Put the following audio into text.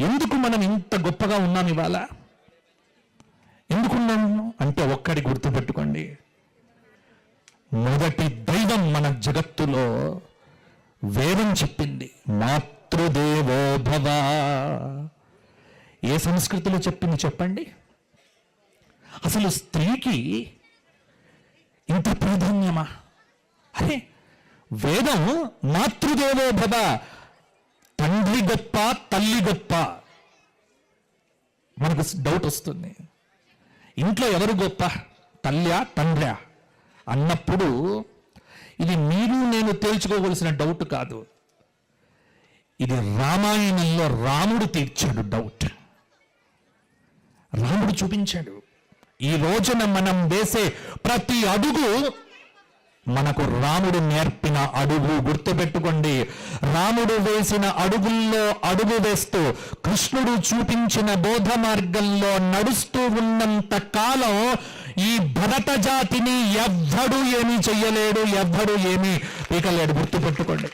ఎందుకు మనం ఇంత గొప్పగా ఉన్నాం ఇవాళ? ఎందుకున్నాము అంటే ఒక్కడి గుర్తుపెట్టుకోండి, మొదటి దైవం మన జగత్తులో వేదం చెప్పింది, మాతృదేవో భవ. ఏ సంస్కృతిలో చెప్పింది చెప్పండి? అసలు స్త్రీకి ఇంత ప్రాధాన్యమా? అరే వేదం మాతృదేవో భవ, తండ్రి గొప్ప తల్లి గొప్ప. మనకు డౌట్ వస్తుంది, ఇంట్లో ఎవరు గొప్ప, తల్లా తండ్రా అన్నప్పుడు ఇది మీరు నేను తేల్చుకోవలసిన డౌట్ కాదు. ఇది రామాయణంలో రాముడు తీర్చాడు డౌట్. రాముడు చూపించాడు. ఈ రోజున మనం వేసే ప్రతి అడుగు మనకు రాముడు నేర్పిన అడుగు. గుర్తుపెట్టుకోండి, రాముడు వేసిన అడుగుల్లో అడుగు వేస్తూ కృష్ణుడు చూపించిన బోధ మార్గంలో నడుస్తూ ఉన్నంత కాలం ఈ భరత జాతిని ఎవ్వడు ఏమీ చెయ్యలేడు, ఎవ్వడు ఏమీ పీకలేడు. గుర్తుపెట్టుకోండి.